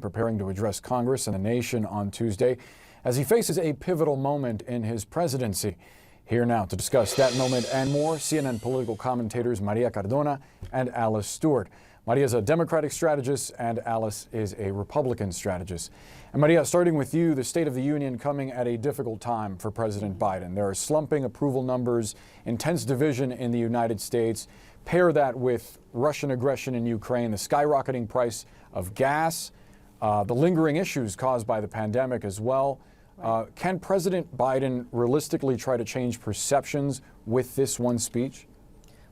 preparing to address Congress and the nation on Tuesday as he faces a pivotal moment in his presidency. Here now to discuss that moment and more, CNN political commentators María Cardona and Alice Stewart. María is a Democratic strategist and Alice is a Republican strategist. And María, starting with you, the State of the Union coming at a difficult time for President Biden. There are slumping approval numbers, intense division in the United States. Pair that with Russian aggression in Ukraine, the skyrocketing price of gas, the lingering issues caused by the pandemic as well. Can President Biden realistically try to change perceptions with this one speech?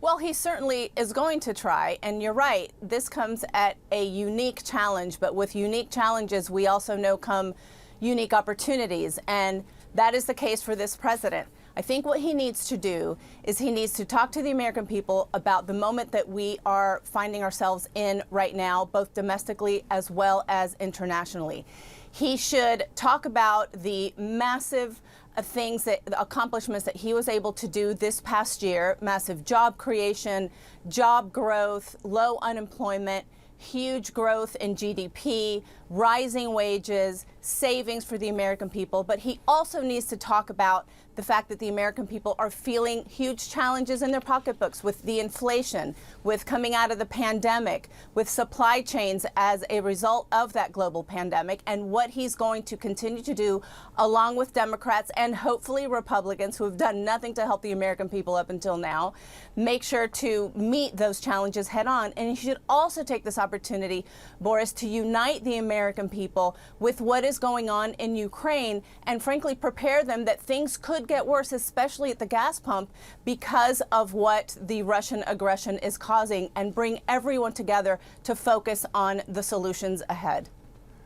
Well, he certainly is going to try, and you're right, this comes at a unique challenge, but with unique challenges, we also know come unique opportunities, and that is the case for this president. I think what he needs to do is he needs to talk to the American people about the moment that we are finding ourselves in right now, both domestically as well as internationally. He should talk about the massive the accomplishments that he was able to do this past year, massive job creation, job growth, low unemployment, huge growth in GDP, rising wages, savings for the American people. But he also needs to talk about the fact that the American people are feeling huge challenges in their pocketbooks with the inflation, with coming out of the pandemic, with supply chains as a result of that global pandemic, and what he's going to continue to do along with Democrats and hopefully Republicans who have done nothing to help the American people up until now, make sure to meet those challenges head on. And he should also take this opportunity, Boris, to unite the American people with what is going on in Ukraine and frankly prepare them that things could get worse, especially at the gas pump, because of what the Russian aggression is causing, and bring everyone together to focus on the solutions ahead.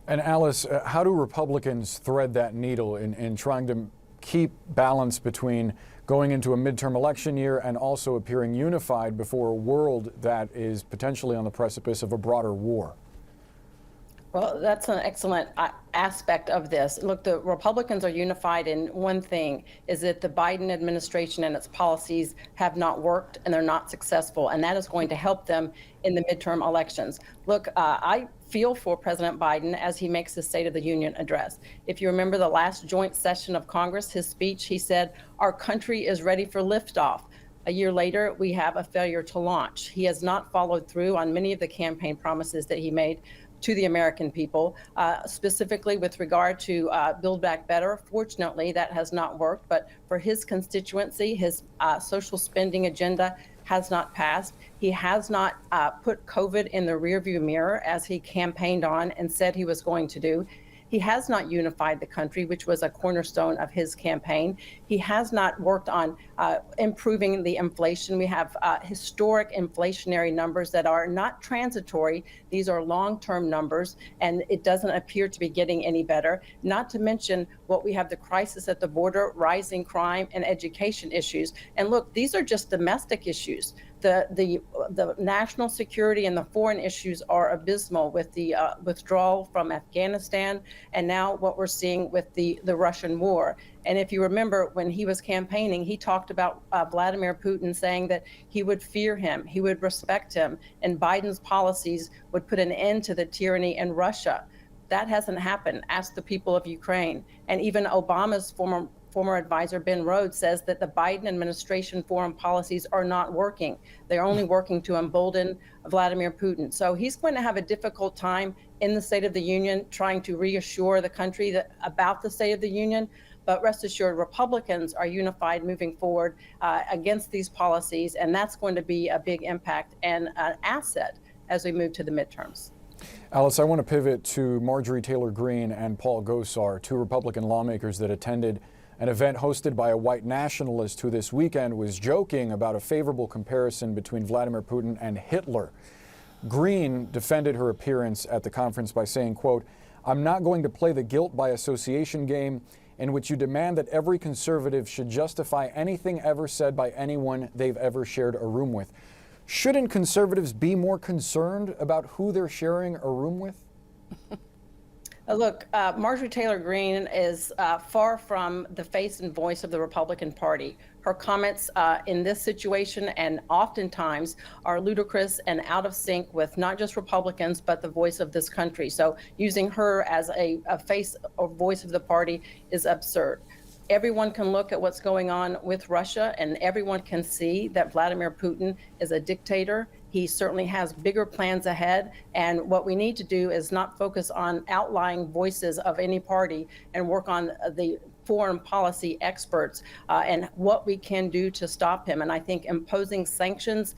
And Alice, how do Republicans thread that needle in trying to keep balance between going into a midterm election year and also appearing unified before a world that is potentially on the precipice of a broader war? Well, that's an excellent aspect of this. Look, the Republicans are unified in one thing, is that the Biden administration and its policies have not worked and they're not successful, and that is going to help them in the midterm elections. Look, I feel for President Biden as he makes the State of the Union address. If you remember the last joint session of Congress, his speech, he said, "Our country is ready for liftoff." A year later, we have a failure to launch. He has not followed through on many of the campaign promises that he made to the American people, specifically with regard to Build Back Better. Fortunately, that has not worked, but for his constituency, his social spending agenda has not passed. He has not put COVID in the rearview mirror as he campaigned on and said he was going to do. He has not unified the country, which was a cornerstone of his campaign. He has not worked on improving the inflation. We have historic inflationary numbers that are not transitory. These are long-term numbers, and it doesn't appear to be getting any better. Not to mention what we have, the crisis at the border, rising crime, and education issues. And look, these are just domestic issues. The national security and the foreign issues are abysmal with the withdrawal from Afghanistan, and now what we're seeing with the Russian war. And if you remember, when he was campaigning, he talked about Vladimir Putin saying that he would fear him, he would respect him, and Biden's policies would put an end to the tyranny in Russia. That hasn't happened. Ask the people of Ukraine. And even Obama's former advisor, Ben Rhodes, says that the Biden administration foreign policies are not working. They're only working to embolden Vladimir Putin. So he's going to have a difficult time in the State of the Union trying to reassure the country about the State of the Union. But rest assured, Republicans are unified moving forward against these policies, and that's going to be a big impact and an asset as we move to the midterms. Alice, I want to pivot to Marjorie Taylor Greene and Paul Gosar, two Republican lawmakers that attended an event hosted by a white nationalist who this weekend was joking about a favorable comparison between Vladimir Putin and Hitler. Greene defended her appearance at the conference by saying, quote, "I'm not going to play the guilt by association game in which you demand that every conservative should justify anything ever said by anyone they've ever shared a room with." Shouldn't conservatives be more concerned about who they're sharing a room with? Look, Marjorie Taylor Greene is far from the face and voice of the Republican Party. Her comments in this situation and oftentimes are ludicrous and out of sync with not just Republicans, but the voice of this country. So using her as a face or voice of the party is absurd. Everyone can look at what's going on with Russia, and everyone can see that Vladimir Putin is a dictator. He certainly has bigger plans ahead, and what we need to do is not focus on outlying voices of any party and work on the foreign policy experts and what we can do to stop him. And I think imposing sanctions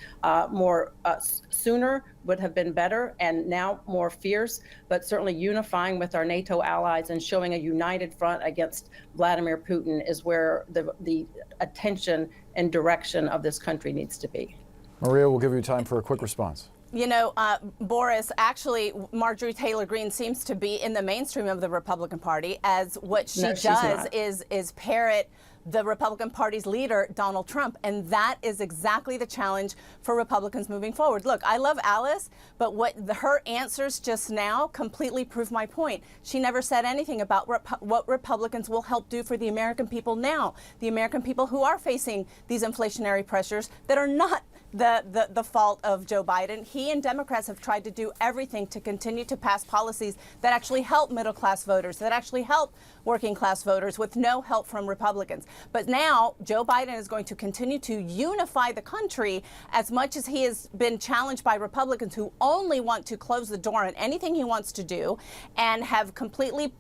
sooner would have been better and now more fierce, but certainly unifying with our NATO allies and showing a united front against Vladimir Putin is where the attention and direction of this country needs to be. Maria, we'll give you time for a quick response. You know, Boris, actually, Marjorie Taylor Greene seems to be in the mainstream of the Republican Party, as what she does is parrot the Republican Party's leader, Donald Trump. And that is exactly the challenge for Republicans moving forward. Look, I love Alice, but her answers just now completely prove my point. She never said anything about what Republicans will help do for the American people now, the American people who are facing these inflationary pressures that are not the fault of Joe Biden. He and Democrats have tried to do everything to continue to pass policies that actually help middle class voters, that actually help working class voters with no help from Republicans. But now Joe Biden is going to continue to unify the country as much as he has been challenged by Republicans who only want to close the door on anything he wants to do and have completely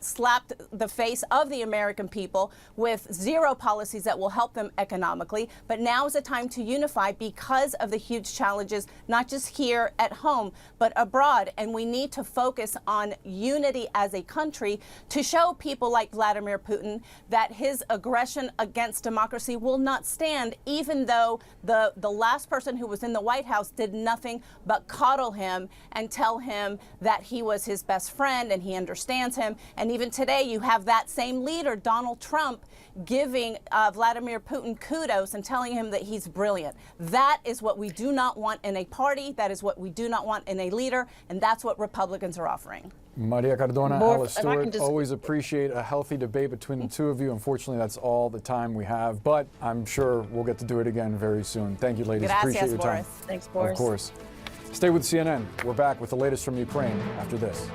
slapped the face of the American people with zero policies that will help them economically. But now is the time to unify because of the huge challenges, not just here at home, but abroad. And we need to focus on unity as a country to show people like Vladimir Putin that his aggression against democracy will not stand, even though the last person who was in the White House did nothing but coddle him and tell him that he was his best friend and he understands him. And even today, you have that same leader, Donald Trump, giving Vladimir Putin kudos and telling him that he's brilliant. That is what we do not want in a party. That is what we do not want in a leader. And that's what Republicans are offering. Maria Cardona, Alice Stewart, always appreciate a healthy debate between the two of you. Unfortunately, that's all the time we have, but I'm sure we'll get to do it again very soon. Thank you, ladies. Gracias, appreciate your time. Boris. Thanks, Boris. Of course. Stay with CNN. We're back with the latest from Ukraine after this.